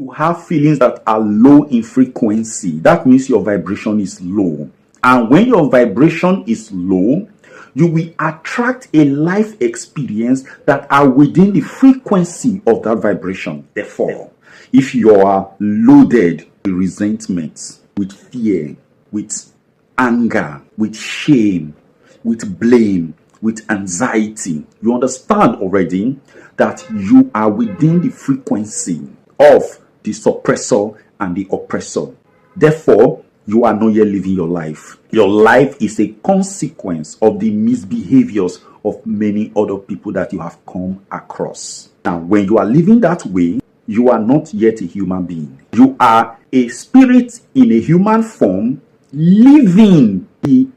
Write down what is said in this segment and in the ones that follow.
you have feelings that are low in frequency, that means your vibration is low. And when your vibration is low, you will attract a life experience that are within the frequency of that vibration. Therefore, if you are loaded with resentment, with fear, with anger, with shame, with blame, with anxiety, you understand already that you are within the frequency of the suppressor and the oppressor. Therefore, you are not yet living your life. Your life is a consequence of the misbehaviors of many other people that you have come across. Now, when you are living that way, you are not yet a human being. You are a spirit in a human form living the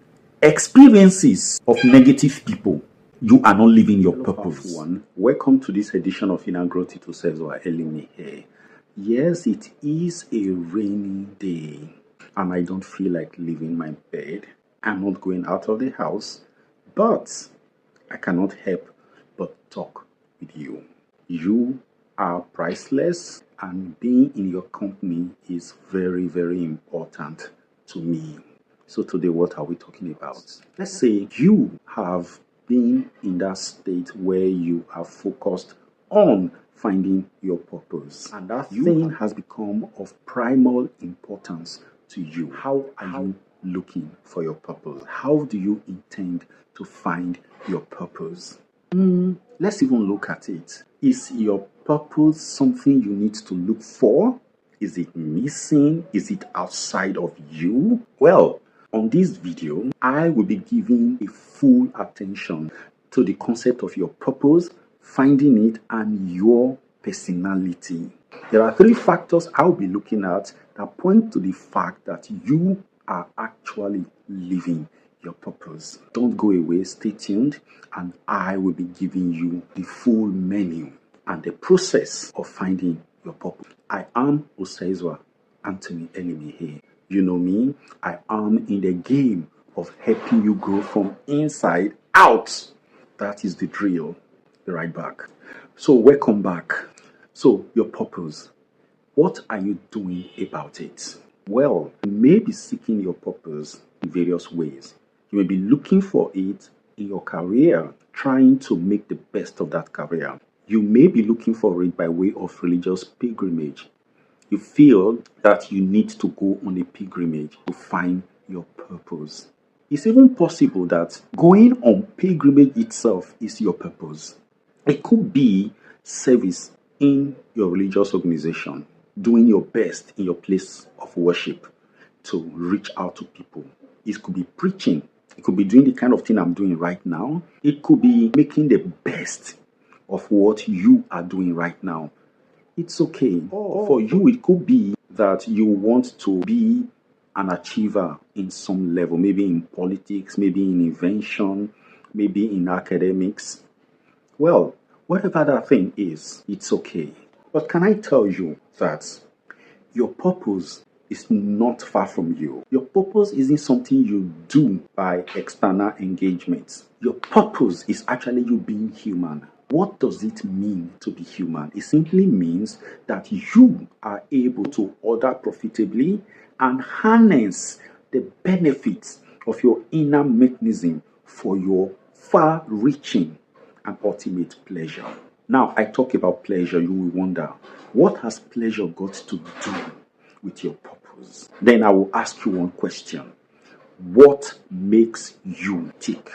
experiences of negative people. You are not living your purpose. Welcome to this edition of Inner Growth with Osezuah Elimihe. Yes, it is a rainy day, and I don't feel like leaving my bed. I'm not going out of the house, but I cannot help but talk with you. You are priceless, and being in your company is very, very important to me. So today, what are we talking about? Let's say you have been in that state where you are focused on finding your purpose, and that thing has become of primal importance to you. How are you looking for your purpose? How do you intend to find your purpose? Let's even look at it. Is your purpose something you need to look for? Is it missing? Is it outside of you? Well, on this video, I will be giving a full attention to the concept of your purpose, finding it, and your personality. There are three factors I'll be looking at that point to the fact that you are actually living your purpose. Don't go away, stay tuned, and I will be giving you the full menu and the process of finding your purpose. I am Osezuah Elimihe. You know me, I am in the game of helping you grow from inside out. That is the drill. Be right back. So welcome back. So your purpose, what are you doing about it? Well, you may be seeking your purpose in various ways. You may be looking for it in your career, trying to make the best of that career. You may be looking for it by way of religious pilgrimage. You feel that you need to go on a pilgrimage to find your purpose. It's even possible that going on pilgrimage itself is your purpose. It could be service in your religious organization, doing your best in your place of worship to reach out to people. It could be preaching. It could be doing the kind of thing I'm doing right now. It could be making the best of what you are doing right now. It's okay. For you, it could be that you want to be an achiever in some level, maybe in politics, maybe in invention, maybe in academics. Well, whatever that thing is, it's okay. But can I tell you that your purpose is not far from you? Your purpose isn't something you do by external engagements. Your purpose is actually you being human. What does it mean to be human? It simply means that you are able to order profitably and harness the benefits of your inner mechanism for your far-reaching and ultimate pleasure. Now, I talk about pleasure, you will wonder, what has pleasure got to do with your purpose? Then I will ask you one question. What makes you tick?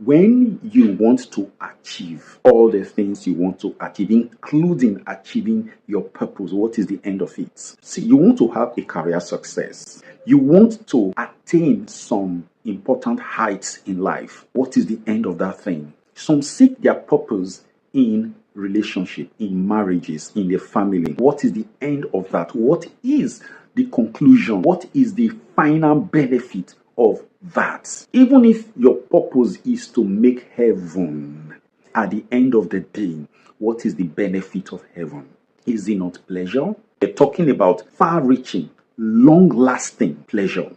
When you want to achieve all the things you want to achieve, including achieving your purpose, what is the end of it? See, you want to have a career success. You want to attain some important heights in life. What is the end of that thing? Some seek their purpose in relationship, in marriages, in their family. What is the end of that? What is the conclusion? What is the final benefit of that? Even if your purpose is to make heaven, at the end of the day, what is the benefit of heaven? Is it not pleasure? We're talking about far-reaching, long-lasting pleasure.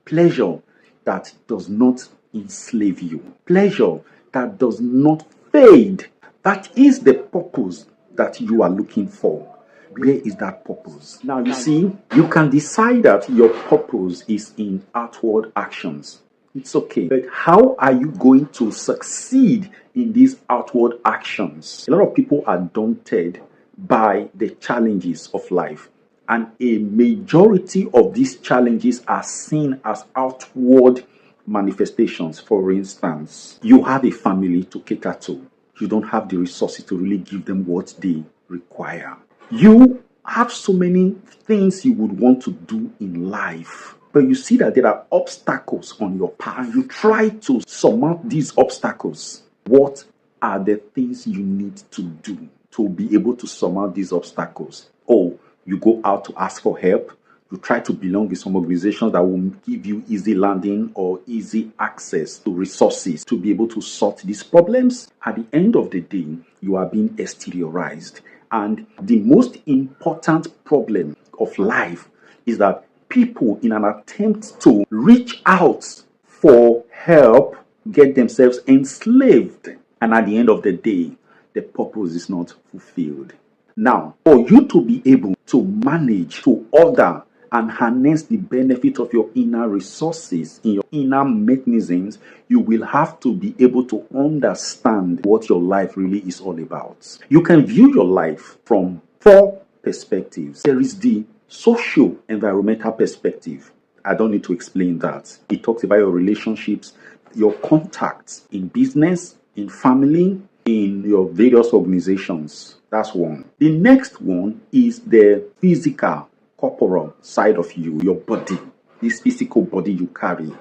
Pleasure that does not enslave you. Pleasure that does not fade. That is the purpose that you are looking for. Where is that purpose? Now, you see, you can decide that your purpose is in outward actions. It's okay. But how are you going to succeed in these outward actions? A lot of people are daunted by the challenges of life. And a majority of these challenges are seen as outward manifestations. For instance, you have a family to cater to. You don't have the resources to really give them what they require. You have so many things you would want to do in life, but you see that there are obstacles on your path, and you try to surmount these obstacles. What are the things you need to do to be able to surmount these obstacles? Oh, you go out to ask for help. You try to belong in some organizations that will give you easy landing or easy access to resources to be able to sort these problems. At the end of the day, you are being exteriorized. And the most important problem of life is that people, in an attempt to reach out for help, get themselves enslaved. And at the end of the day, the purpose is not fulfilled. Now, for you to be able to manage, to order, and harness the benefit of your inner resources in your inner mechanisms, you will have to be able to understand what your life really is all about. You can view your life from 4 perspectives. There is the socio-environmental perspective. I don't need to explain that. It talks about your relationships, your contacts in business, in family, in your various organizations. That's one. The next one is the physical, corporal side of you, your body, this physical body you carry.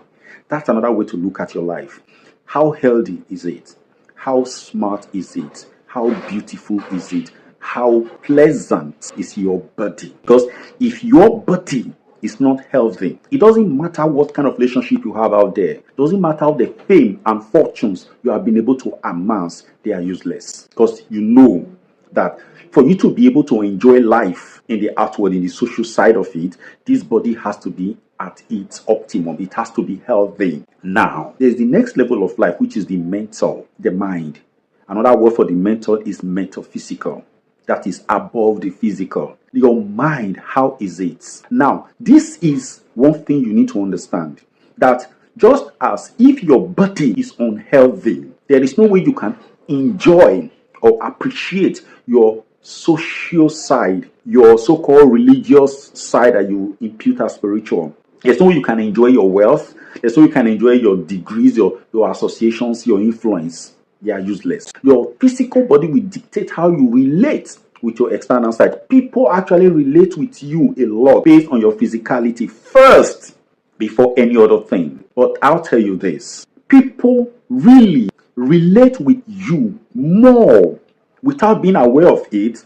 That's another way to look at your life. How healthy is it? How smart is it? How beautiful is it? How pleasant is your body? Because if your body is not healthy, it doesn't matter what kind of relationship you have out there. It doesn't matter how the fame and fortunes you have been able to amass, they are useless. Because you know that for you to be able to enjoy life in the outward, in the social side of it, this body has to be at its optimum. It has to be healthy. Now, there's the next level of life, which is the mental, the mind. Another word for the mental is metaphysical. That is above the physical. Your mind, how is it? Now, this is one thing you need to understand. That just as if your body is unhealthy, there is no way you can enjoy or appreciate your social side, your so-called religious side that you impute as spiritual. There's no way you can enjoy your wealth. There's no way you can enjoy your degrees, your associations, your influence. They are useless. Your physical body will dictate how you relate with your external side. People actually relate with you a lot based on your physicality first before any other thing. But I'll tell you this. People really relate with you more without being aware of it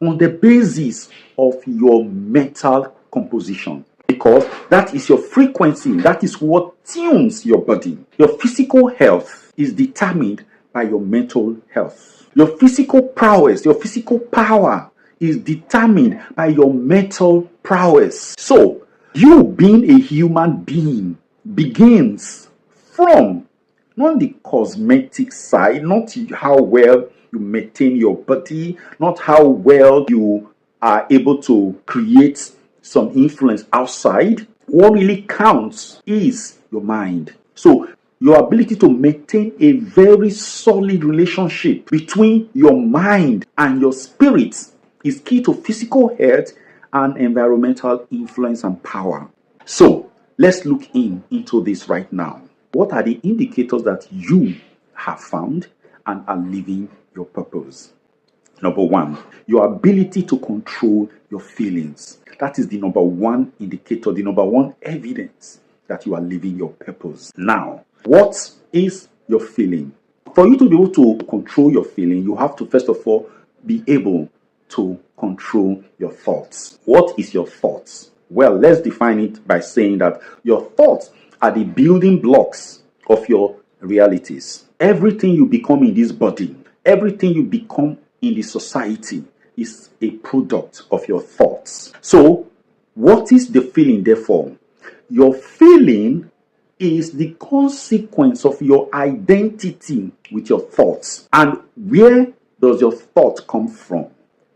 on the basis of your mental composition. Because that is your frequency. That is what tunes your body. Your physical health is determined by your mental health. Your physical prowess, your physical power is determined by your mental prowess. So, you being a human being begins from not the cosmetic side, not how well you maintain your body, not how well you are able to create some influence outside. What really counts is your mind. So, your ability to maintain a very solid relationship between your mind and your spirit is key to physical health and environmental influence and power. So, let's look into this right now. What are the indicators that you have found and are living your purpose? Number 1, your ability to control your feelings. That is the number 1 indicator, the number 1 evidence that you are living your purpose. Now, what is your feeling? For you to be able to control your feeling, you have to first of all be able to control your thoughts. What is your thoughts? Well, let's define it by saying that your thoughts are the building blocks of your realities. Everything you become in this body, everything you become in the society is a product of your thoughts. So, what is the feeling therefore? Your feeling is the consequence of your identity with your thoughts. And where does your thought come from?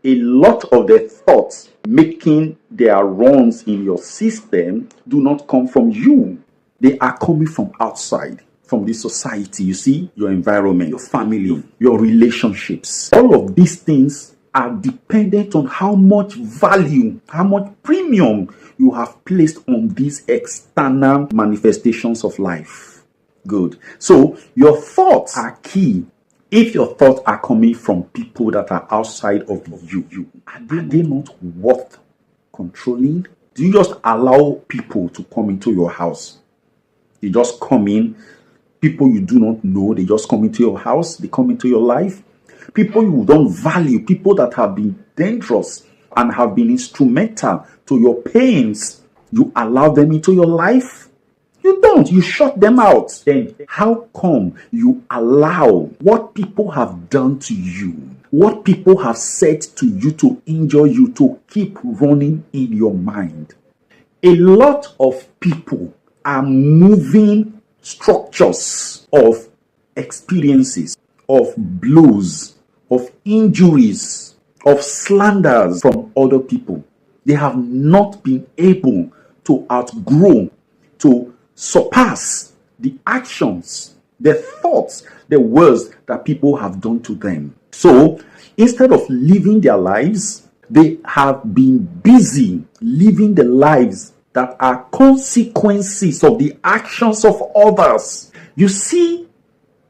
a lot of the thoughts making their runs in your system do not come from you. They are coming from outside, from the society, you see, your environment, your family, your relationships. All of these things are dependent on how much value, how much premium you have placed on these external manifestations of life. Good. So your thoughts are key. If your thoughts are coming from people that are outside of you, are they not worth controlling? Do you just allow people to come into your house? They just come in. People you do not know, they just come into your house. They come into your life. People you don't value, people that have been dangerous and have been instrumental to your pains, you allow them into your life? You don't. You shut them out. Then how come you allow what people have done to you, what people have said to you to injure you, to keep running in your mind? A lot of people are moving structures of experiences, of blows, of injuries, of slanders from other people. They have not been able to outgrow, to surpass the actions, the thoughts, the words that people have done to them. So instead of living their lives, they have been busy living the lives that are consequences of the actions of others. You see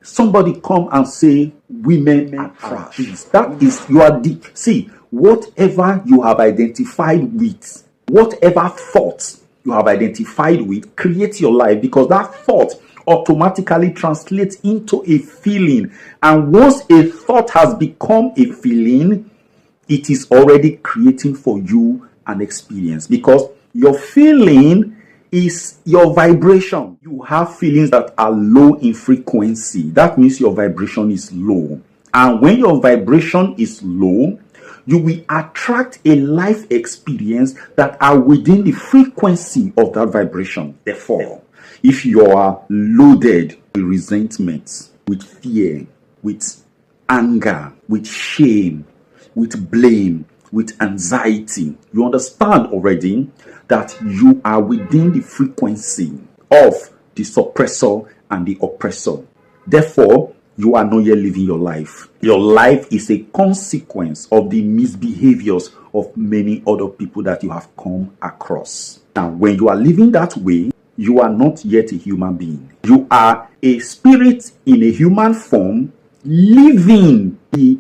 somebody come and say women are trash. That is, you are deep. See, whatever you have identified with, whatever thoughts you have identified with, create your life, because that thought automatically translates into a feeling. And once a thought has become a feeling, it is already creating for you an experience, because your feeling is your vibration. You have feelings that are low in frequency. That means your vibration is low. And when your vibration is low, you will attract a life experience that are within the frequency of that vibration. Therefore, if you are loaded with resentment, with fear, with anger, with shame, with blame, with anxiety, you understand already that you are within the frequency of the suppressor and the oppressor. Therefore, you are not yet living your life. Your life is a consequence of the misbehaviors of many other people that you have come across. Now, when you are living that way, you are not yet a human being. You are a spirit in a human form living the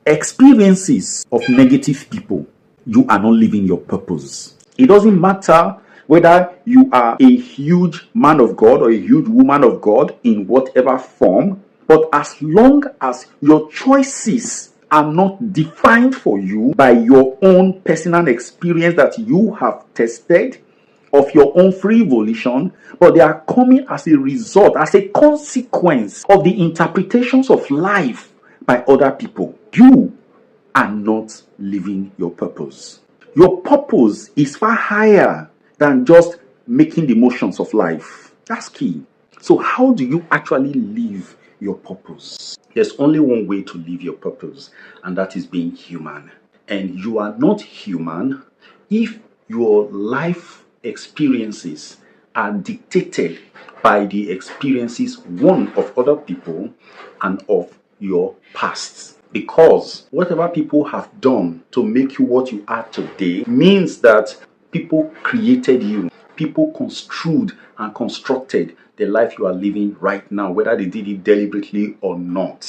experiences of negative people. You are not living your purpose. It doesn't matter whether you are a huge man of God or a huge woman of God in whatever form, but as long as your choices are not defined for you by your own personal experience that you have tested of your own free volition, but they are coming as a result, as a consequence of the interpretations of life by other people, you are not living your purpose. Your purpose is far higher than just making the motions of life. That's key. So how do you actually live your purpose? There's only one way to live your purpose, and that is being human. And you are not human if your life experiences are dictated by the experiences, one, of other people and of your past. Because whatever people have done to make you what you are today means that people created you. People construed and constructed the life you are living right now, whether they did it deliberately or not.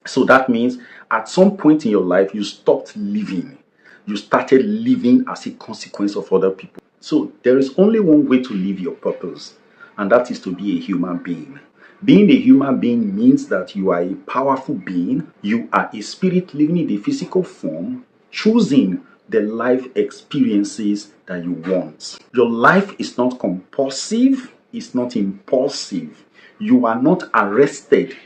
So that means at some point in your life, you stopped living. You started living as a consequence of other people. So there is only one way to live your purpose, and that is to be a human being. Being a human being means that you are a powerful being. You are a spirit living in the physical form, choosing the life experiences that you want. Your life is not compulsive, it's not impulsive. You are not arrested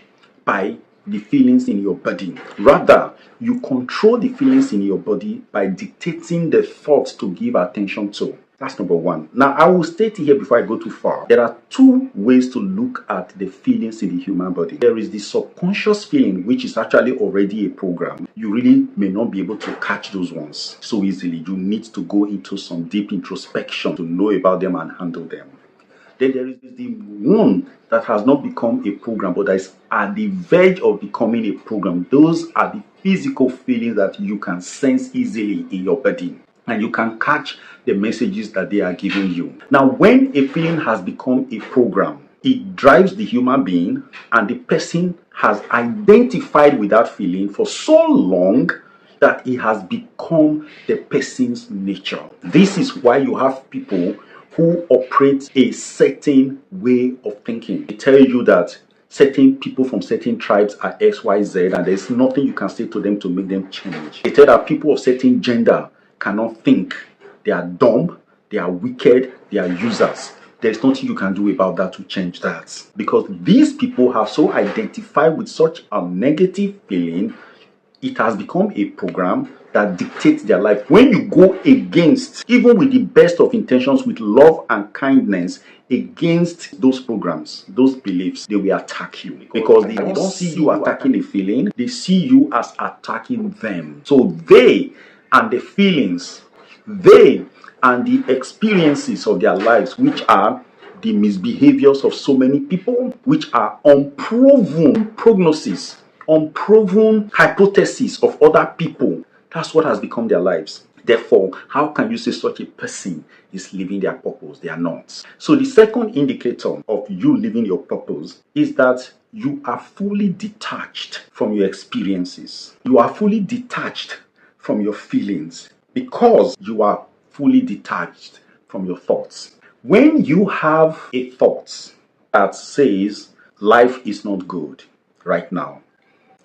by the feelings in your body. Rather, you control the feelings in your body by dictating the thoughts to give attention to. That's number one. Now, I will state here before I go too far. There are two ways to look at the feelings in the human body. There is the subconscious feeling, which is actually already a program. You really may not be able to catch those ones so easily. You need to go into some deep introspection to know about them and handle them. Then there is the one that has not become a program, but that is at the verge of becoming a program. Those are the physical feelings that you can sense easily in your body, and you can catch the messages that they are giving you. Now, when a feeling has become a program, it drives the human being, and the person has identified with that feeling for so long that it has become the person's nature. This is why you have people who operate a certain way of thinking. They tell you that certain people from certain tribes are XYZ, and there's nothing you can say to them to make them change. They tell that people of certain gender cannot think. They are dumb, they are wicked, they are users. There's nothing you can do about that to change that. Because these people have so identified with such a negative feeling, it has become a program that dictates their life. When you go against, even with the best of intentions, with love and kindness, against those programs, those beliefs, they will attack you. Because they don't see you attacking a feeling, they see you as attacking them. So they and the feelings, they and the experiences of their lives, which are the misbehaviors of so many people, which are unproven prognosis, unproven hypothesis of other people. That's what has become their lives. Therefore, how can you say such a person is living their purpose? They are not. So the second indicator of you living your purpose is that you are fully detached from your experiences. You are fully detached from your feelings because you are fully detached from your thoughts. When you have a thought that says life is not good right now,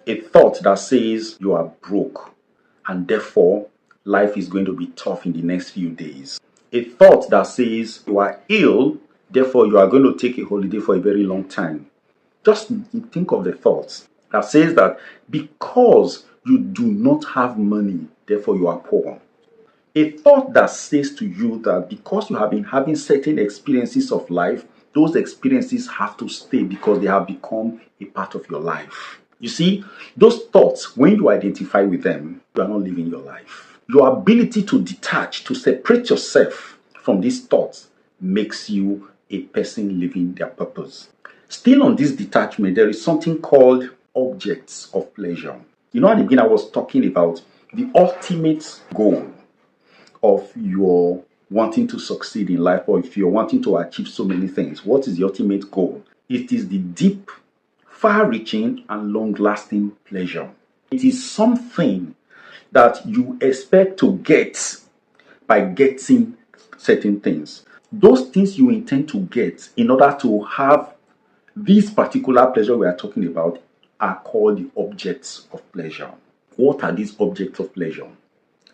a thought that says you are broke and therefore life is going to be tough in the next few days, a thought that says you are ill, therefore you are going to take a holiday for a very long time. Just think of the thoughts that says that because you do not have money, therefore you are poor. A thought that says to you that because you have been having certain experiences of life, those experiences have to stay because they have become a part of your life. You see, those thoughts, when you identify with them, you are not living your life. Your ability to detach, to separate yourself from these thoughts makes you a person living their purpose. Still on this detachment, there is something called objects of pleasure. You know, at the beginning I was talking about the ultimate goal of your wanting to succeed in life, or if you're wanting to achieve so many things. What is the ultimate goal? It is the deep, far-reaching, and long-lasting pleasure. It is something that you expect to get by getting certain things. Those things you intend to get in order to have this particular pleasure we are talking about are called the objects of pleasure. What are these objects of pleasure?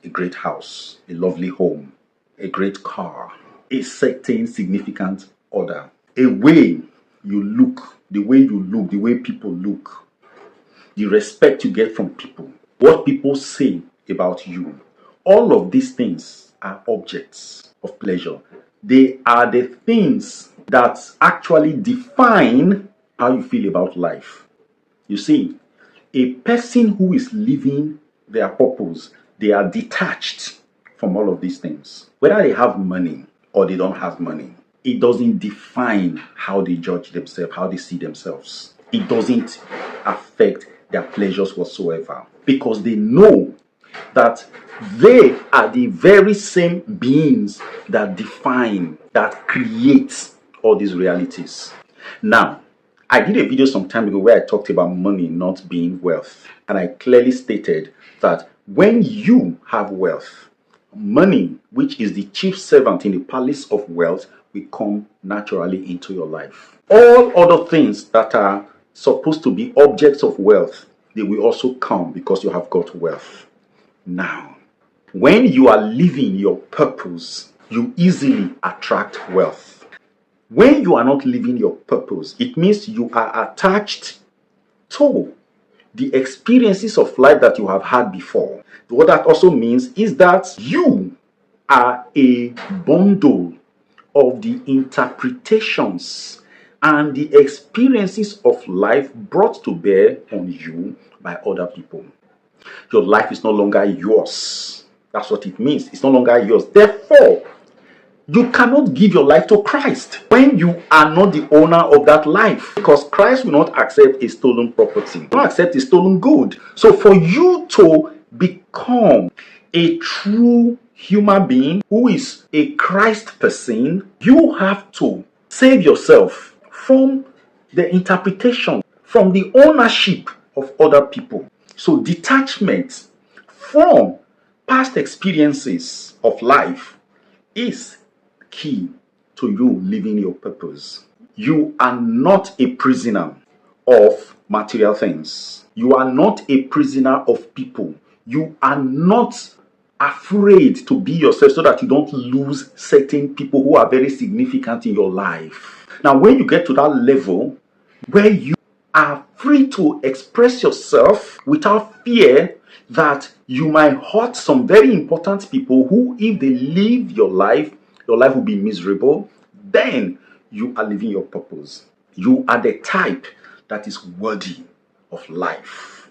A great house, a lovely home, a great car, a certain significant order, a way you look, the way you look, the way people look, the respect you get from people, what people say about you. All of these things are objects of pleasure. They are the things that actually define how you feel about life. You see, a person who is living their purpose, they are detached from all of these things. Whether they have money or they don't have money, it doesn't define how they judge themselves, how they see themselves. It doesn't affect their pleasures whatsoever, because they know that they are the very same beings that define, that create all these realities. Now, I did a video some time ago where I talked about money not being wealth. And I clearly stated that when you have wealth, money, which is the chief servant in the palace of wealth, will come naturally into your life. All other things that are supposed to be objects of wealth, they will also come because you have got wealth. Now, when you are living your purpose, you easily attract wealth. When you are not living your purpose, it means you are attached to the experiences of life that you have had before. What that also means is that you are a bundle of the interpretations and the experiences of life brought to bear on you by other people. Your life is no longer yours. That's what it means. It's no longer yours. Therefore, you cannot give your life to Christ when you are not the owner of that life, because Christ will not accept a stolen property, he will not accept a stolen good. So for you to become a true human being who is a Christ person, you have to save yourself from the interpretation, from the ownership of other people. So detachment from past experiences of life is key to you living your purpose. You are not a prisoner of material things. You are not a prisoner of people. You are not afraid to be yourself so that you don't lose certain people who are very significant in your life. Now, when you get to that level where you are free to express yourself without fear that you might hurt some very important people who, if they live your life will be miserable, then you are living your purpose. You are the type that is worthy of life.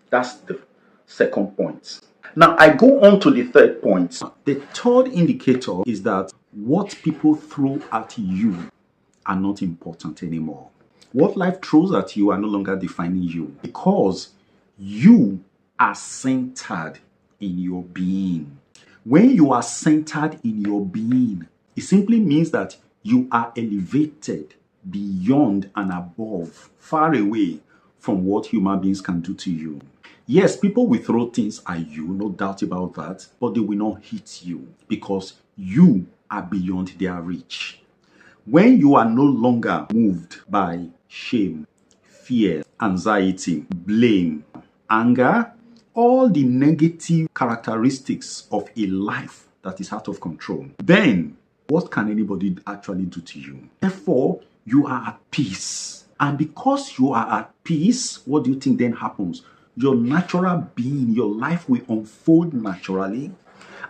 That's the second point. Now, I go on to the third point. The third indicator is that what people throw at you are not important anymore. What life throws at you are no longer defining you, because you are centered in your being. When you are centered in your being, it simply means that you are elevated beyond and above, far away from what human beings can do to you. Yes, people will throw things at you, no doubt about that, but they will not hit you because you are beyond their reach. When you are no longer moved by shame, fear, anxiety, blame, anger, all the negative characteristics of a life that is out of control, then what can anybody actually do to you? Therefore, you are at peace. And because you are at peace, what do you think then happens? Your natural being, your life will unfold naturally.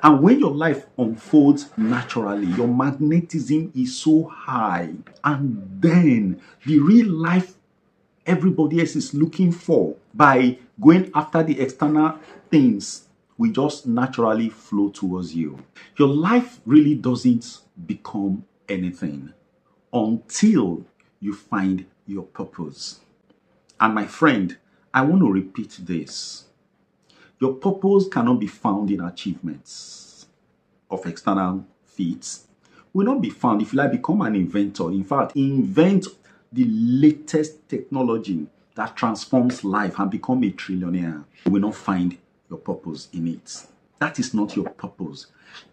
And when your life unfolds naturally, your magnetism is so high. And then the real life everybody else is looking for, by going after the external things, will just naturally flow towards you. Your life really doesn't become anything until you find your purpose. And my friend, I want to repeat this. Your purpose cannot be found in achievements of external feats. Will not be found if you like become an inventor. In fact, invent the latest technology that transforms life and become a trillionaire. You will not find your purpose in it. That is not your purpose.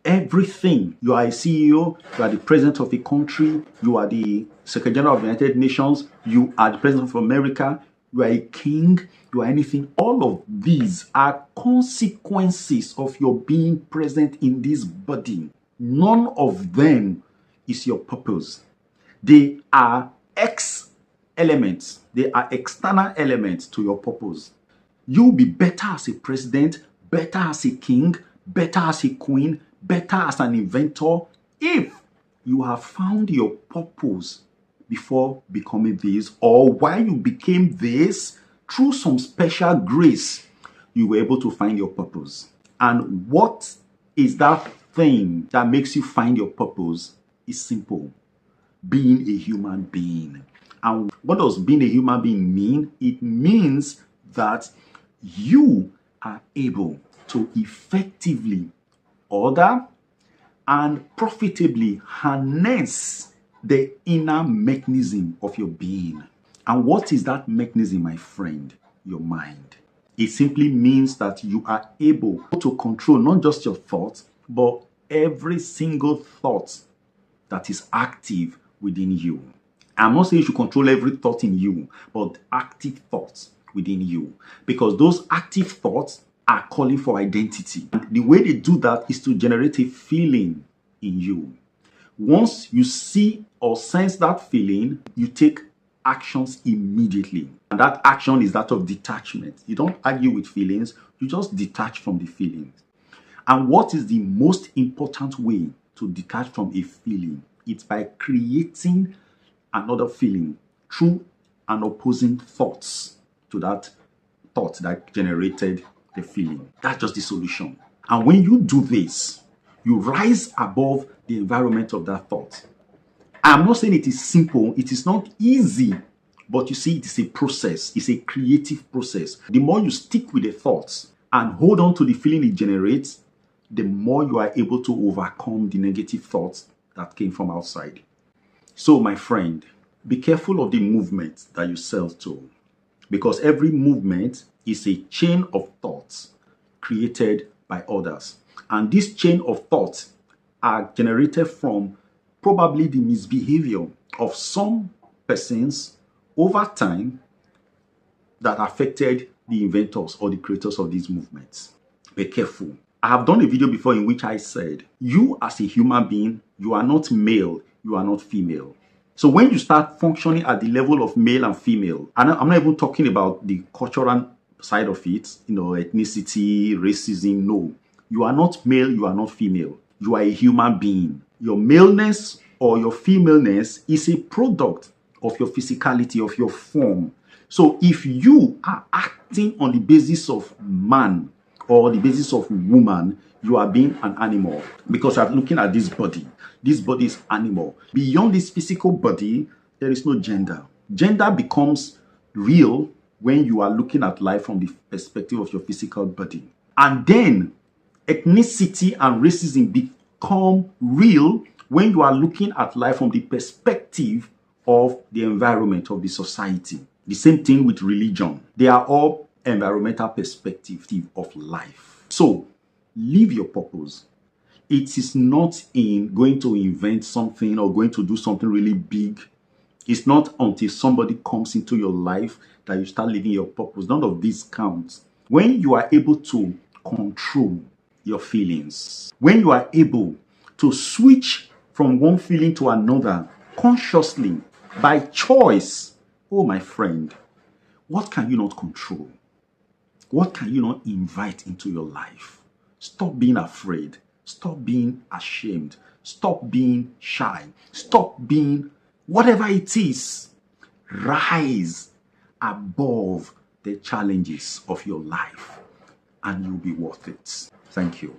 Everything, you are a CEO, you are the president of a country, you are the Secretary General of the United Nations, you are the president of America, you are a king, you are anything. All of these are consequences of your being present in this body. None of them is your purpose. They are elements. They are external elements to your purpose. You'll be better as a president, better as a king, better as a queen, better as an inventor if you have found your purpose before becoming this, or while you became this, through some special grace, you were able to find your purpose. And what is that thing that makes you find your purpose? Is simple. Being a human being. And what does being a human being mean? It means that you are able to effectively order and profitably harness the inner mechanism of your being. And what is that mechanism, my friend? Your mind. It simply means that you are able to control not just your thoughts, but every single thought that is active within you. I'm not saying you should control every thought in you, but active thoughts within you. Because those active thoughts are calling for identity. And the way they do that is to generate a feeling in you. Once you see or sense that feeling, you take actions immediately. And that action is that of detachment. You don't argue with feelings, you just detach from the feelings. And what is the most important way to detach from a feeling? It's by creating another feeling through an opposing thoughts to that thought that generated the feeling. That's just the solution. And when you do this, you rise above the environment of that thought. I'm not saying it is simple, it is not easy, but you see, it is a process, it's a creative process. The more you stick with the thoughts and hold on to the feeling it generates, the more you are able to overcome the negative thoughts that came from outside. So, my friend, be careful of the movement that you sell to, because every movement is a chain of thoughts created by others. And this chain of thoughts are generated from probably the misbehavior of some persons over time that affected the inventors or the creators of these movements. Be careful. I have done a video before in which I said, you as a human being, you are not male, you are not female. So when you start functioning at the level of male and female, and I'm not even talking about the cultural side of it, ethnicity, racism, no. You are not male, you are not female. You are a human being. Your maleness or your femaleness is a product of your physicality, of your form. So if you are acting on the basis of man or the basis of woman, you are being an animal, because you are looking at this body. This body is animal. Beyond this physical body, there is no gender. Gender becomes real when you are looking at life from the perspective of your physical body. And then ethnicity and racism become real when you are looking at life from the perspective of the environment, of the society. The same thing with religion. They are all environmental perspective of life. So, live your purpose. It is not in going to invent something or going to do something really big. It's not until somebody comes into your life that you start living your purpose. None of this counts. When you are able to control your feelings, when you are able to switch from one feeling to another consciously by choice, oh my friend, what can you not control? What can you not invite into your life? Stop being afraid. Stop being ashamed. Stop being shy. Stop being whatever it is. Rise above the challenges of your life and you'll be worth it. Thank you.